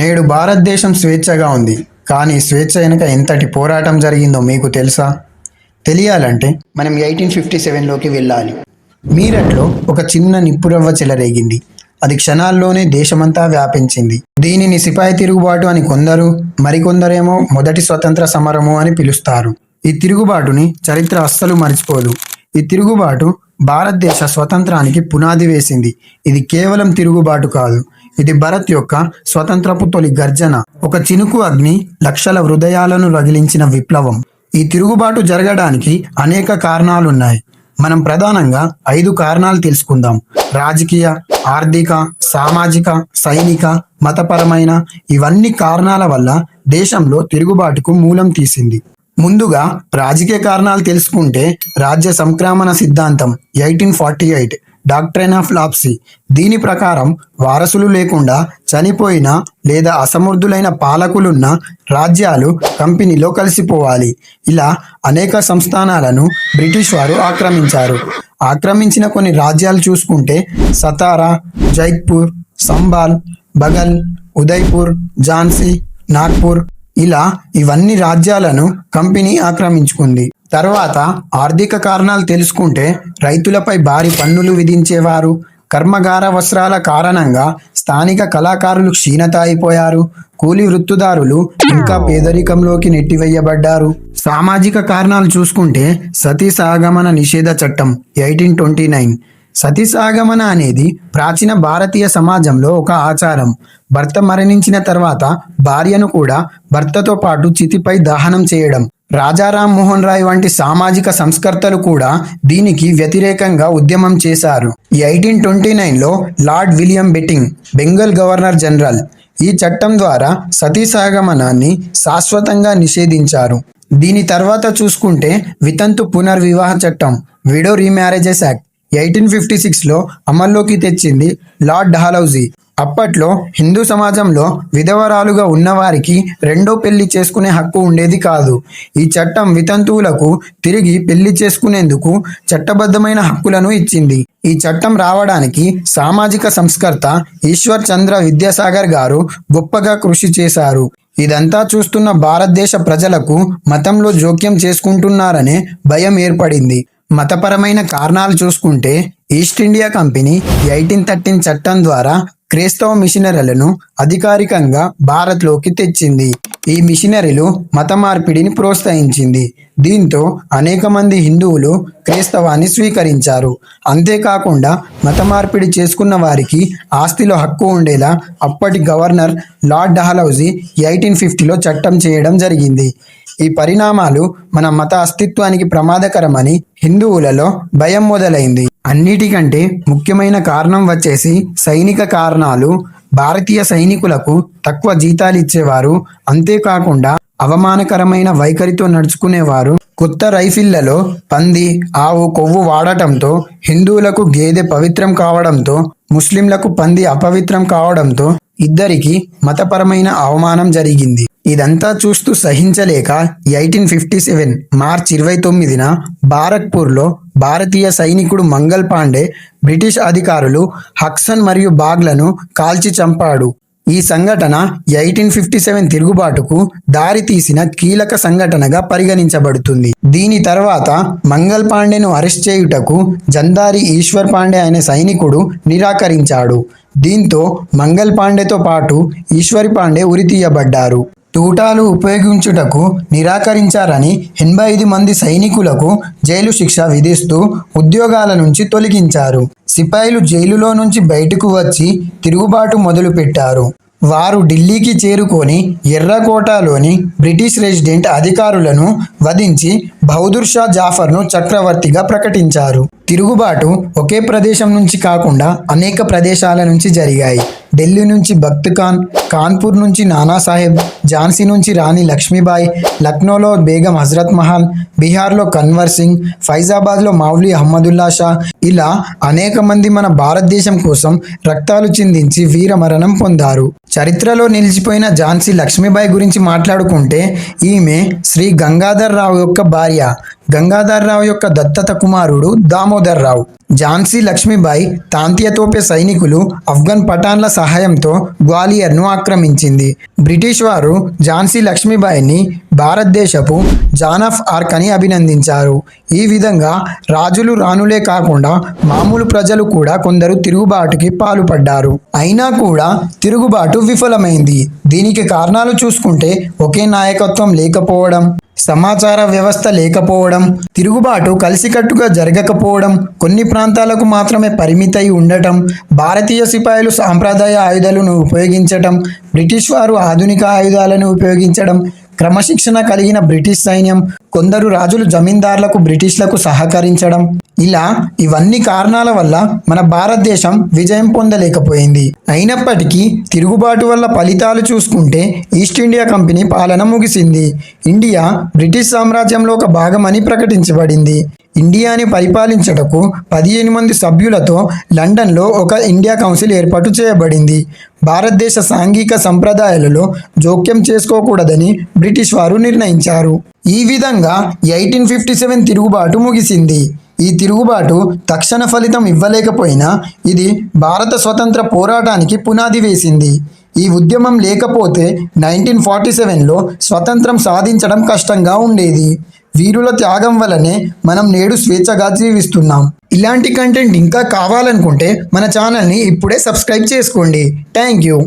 నేడు భారతదేశం స్వేచ్ఛగా ఉంది. కానీ స్వేచ్ఛ వెనుక ఎంతటి పోరాటం జరిగిందో మీకు తెలుసా? తెలియాలంటే మనం 1857లోకి వెళ్ళాలి. మీరట్లో ఒక చిన్న నిప్పురవ్వ చెలరేగింది. అది క్షణాల్లోనే దేశమంతా వ్యాపించింది. దీనిని సిపాయి తిరుగుబాటు అని కొందరు, మరికొందరేమో మొదటి స్వతంత్ర సమరము అని పిలుస్తారు. ఈ తిరుగుబాటుని చరిత్ర అస్సలు మర్చిపోదు. ఈ తిరుగుబాటు భారతదేశ స్వతంత్రానికి పునాది వేసింది. ఇది కేవలం తిరుగుబాటు కాదు, ఇది భరత్ యొక్క స్వతంత్రపు తొలి గర్జన, ఒక చినుకు అగ్ని లక్షల హృదయాలను రగిలించిన విప్లవం. ఈ తిరుగుబాటు జరగడానికి అనేక కారణాలున్నాయి. మనం ప్రధానంగా 5 కారణాలు తెలుసుకుందాం. రాజకీయ, ఆర్థిక, సామాజిక, సైనిక, మతపరమైన ఇవన్నీ కారణాల వల్ల దేశంలో తిరుగుబాటుకు మూలం తీసింది. ముందుగా రాజకీయ కారణాలు తెలుసుకుంటే రాజ్య సంక్రమణ సిద్ధాంతం 1848 డాక్ట్రైన్ ఆఫ్ లాప్సీ. దీని ప్రకారం వారసులు లేకుండా చనిపోయిన లేదా అసమర్థులైన పాలకులున్న రాజ్యాలు కంపెనీలో కలిసిపోవాలి. ఇలా అనేక సంస్థానాలను బ్రిటిష్ వారు ఆక్రమించారు. ఆక్రమించిన కొన్ని రాజ్యాలు చూసుకుంటే సతారా, జైపూర్, సంబాల్, బగల్, ఉదయ్పూర్, ఝాన్సీ, నాగ్పూర్, ఇలా ఇవన్నీ రాజ్యాలను కంపెనీ ఆక్రమించుకుంది. తర్వాత ఆర్థిక కారణాలు తెలుసుకుంటే రైతులపై భారీ పన్నులు విధించేవారు. కర్మగార వస్త్రాల కారణంగా స్థానిక కళాకారులు క్షీణత అయిపోయారు. కూలీ వృత్తిదారులు ఇంకా పేదరికంలోకి నెట్టివేయబడ్డారు. సామాజిక కారణాలు చూసుకుంటే సతీ సహగమన నిషేధ చట్టం 1829. సతీ సహగమన అనేది ప్రాచీన భారతీయ సమాజంలో ఒక ఆచారం. భర్త మరణించిన తర్వాత భార్యను కూడా భర్తతో పాటు చితిపై దహనం చేయడం. రాజారాం మోహన్ రాయ్ వంటి సామాజిక సంస్కర్తలు కూడా దీనికి వ్యతిరేకంగా ఉద్యమం చేశారు. 1829లో Lord William Bentinck Bengal governor general ఈ చట్టం ద్వారా సతీ సహగమనాన్ని శాశ్వతంగా నిషేధించారు. దీని తర్వాత చూసుకుంటే వితంతు పునర్వివాహ చట్టం విడో రీమ్యారేజెస్ యాక్ట్ 1856లో అమల్లోకి తెచ్చింది లార్డ్ డల్హౌసీ. అప్పట్లో హిందూ సమాజంలో విధవరాలుగా ఉన్నవారికి రెండో పెళ్లి చేసుకునే హక్కు ఉండేది కాదు. ఈ చట్టం వితంతువులకు తిరిగి పెళ్లి చేసుకునేందుకు చట్టబద్ధమైన హక్కులను ఇచ్చింది. ఈ చట్టం రావడానికి సామాజిక సంస్కర్త ఈశ్వర్ చంద్ర విద్యాసాగర్ గారు గొప్పగా కృషి చేశారు. ఇదంతా చూస్తున్న భారతదేశ ప్రజలకు మతంలో జోక్యం చేసుకుంటున్నారనే భయం ఏర్పడింది. మతపరమైన కారణాలు చూసుకుంటే ఈస్ట్ ఇండియా కంపెనీ 1813 చట్టం ద్వారా క్రైస్తవ మిషనరీలను అధికారికంగా భారత్లోకి తెచ్చింది. ఈ మిషనరీలు మత మార్పిడిని ప్రోత్సహించింది. దీంతో అనేక మంది హిందువులు క్రైస్తవాన్ని స్వీకరించారు. అంతేకాకుండా మత మార్పిడి చేసుకున్న వారికి ఆస్తిలో హక్కు ఉండేలా అప్పటి గవర్నర్ లార్డ్ డల్హౌసీ 1850లో చట్టం చేయడం జరిగింది. ఈ పరిణామాలు మన మత అస్తిత్వానికి ప్రమాదకరమని హిందువులలో భయం మొదలైంది. అన్నిటికంటే ముఖ్యమైన కారణం వచ్చేసి సైనిక కారణాలు. భారతీయ సైనికులకు తక్కువ జీతాలు ఇచ్చేవారు. అంతేకాకుండా అవమానకరమైన వైఖరితో నడుచుకునేవారు. కొత్త రైఫిళ్లలో పంది, ఆవు కొవ్వు వాడటంతో హిందువులకు గేదె పవిత్రం కావడంతో, ముస్లింలకు పంది అపవిత్రం కావడంతో ఇద్దరికి మతపరమైన అవమానం జరిగింది. ఇదంతా చూస్తూ సహించలేక 1857 మార్చి 29న బారక్పూర్లో భారతీయ సైనికుడు మంగల్ పాండే బ్రిటిష్ అధికారులు హక్సన్ మరియు బాగ్లను కాల్చి చంపాడు. ఈ సంఘటన 1857 తిరుగుబాటుకు దారి తీసిన కీలక సంఘటనగా పరిగణించబడుతుంది. దీని తర్వాత మంగల్ పాండేను అరెస్ట్ చేయుటకు జందారి ఈశ్వర్ పాండే అనే సైనికుడు నిరాకరించాడు. దీంతో మంగల్ పాండేతో పాటు ఈశ్వరి పాండే ఉరితీయబడ్డారు. తూటాలు ఉపయోగించుటకు నిరాకరించారని 85 మంది సైనికులకు జైలు శిక్ష విధిస్తూ ఉద్యోగాల నుంచి తొలగించారు. సిపాయిలు జైలులో నుంచి బయటకు వచ్చి తిరుగుబాటు మొదలుపెట్టారు. వారు ఢిల్లీకి చేరుకొని ఎర్రకోటలోని బ్రిటిష్ రెసిడెంట్ అధికారులను వధించి బహదూర్ షా జాఫర్ను చక్రవర్తిగా ప్రకటించారు. తిరుగుబాటు ఒకే ప్రదేశం నుంచి కాకుండా అనేక ప్రదేశాల నుంచి జరిగాయి. ఢిల్లీ నుంచి బఖ్త్ ఖాన్, కాన్పూర్ నుంచి నానాసాహెబ్, ఝాన్సీ నుంచి రాణి లక్ష్మీబాయి, లక్నోలో బేగం హజరత్ మహల్, బీహార్లో కన్వర్ సింగ్, ఫైజాబాద్లో మౌలీ అహ్మదుల్లా షా, ఇలా అనేక మంది మన భారతదేశం కోసం రక్తాలు చిందించి వీరమరణం పొందారు. చరిత్రలో నిలిచిపోయిన ఝాన్సీ లక్ష్మీబాయి గురించి మాట్లాడుకుంటే ఈమె శ్రీ గంగాధర్ రావు యొక్క భార్య. గంగాధర్ రావు యొక్క దత్తత కుమారుడు దామోదర్ రావు. ఝాన్సీ లక్ష్మీబాయి తాంతియా తోపే సైనికులు ఆఫ్ఘన్ పఠాన్ల సహాయంతో గ్వాలియర్ను ఆక్రమించింది. బ్రిటిష్ వారు ఝాన్సీ లక్ష్మీబాయిని భారతదేశపు జాన్ ఆఫ్ ఆర్క్ అని అభినందించారు. ఈ విధంగా రాజులు రాణులే కాకుండా మామూలు ప్రజలు కూడా కొందరు తిరుగుబాటుకి పాల్పడ్డారు. అయినా కూడా తిరుగుబాటు విఫలమైంది. దీనికి కారణాలు చూసుకుంటే ఒకే నాయకత్వం లేకపోవడం, సమాచార వ్యవస్థ లేకపోవడం, తిరుగుబాటు కలిసికట్టుగా జరగకపోవడం, కొన్ని ప్రాంతాలకు మాత్రమే పరిమితై ఉండటం, భారతీయ సిపాయిలు సాంప్రదాయ ఆయుధాలను ఉపయోగించటం, బ్రిటిష్ వారు ఆధునిక ఆయుధాలను ఉపయోగించడం, క్రమశిక్షణ కలిగిన బ్రిటిష్ సైన్యం, కొందరు రాజులు జమీందార్లకు బ్రిటిష్లకు సహకరించడం, ఇలా ఇవన్నీ కారణాల వల్ల మన భారతదేశం విజయం పొందలేకపోయింది. అయినప్పటికీ తిరుగుబాటు వల్ల ఫలితాలు చూసుకుంటే ఈస్ట్ ఇండియా కంపెనీ పాలన ముగిసింది. ఇండియా బ్రిటిష్ సామ్రాజ్యంలో ఒక భాగమని ప్రకటించబడింది. ఇండియాని పరిపాలించటకు 15 మంది సభ్యులతో లండన్లో ఒక ఇండియా కౌన్సిల్ ఏర్పాటు చేయబడింది. భారతదేశ సాంఘిక సంప్రదాయాలలో జోక్యం చేసుకోకూడదని బ్రిటిష్ వారు నిర్ణయించారు. ఈ విధంగా 1857 తిరుగుబాటు ముగిసింది. ఈ తిరుగుబాటు తక్షణ ఫలితం ఇవ్వలేకపోయినా ఇది భారత స్వతంత్ర పోరాటానికి పునాది వేసింది. ఈ ఉద్యమం లేకపోతే 1947లో స్వతంత్రం సాధించడం కష్టంగా ఉండేది. వీరుల త్యాగం వల్లనే మనం నేడు స్వేచ్ఛగా జీవిస్తున్నాం. ఇలాంటి కంటెంట్ ఇంకా కావాలనుకుంటే మన ఛానల్ని ఇప్పుడే సబ్స్క్రైబ్ చేసుకోండి. Thank you.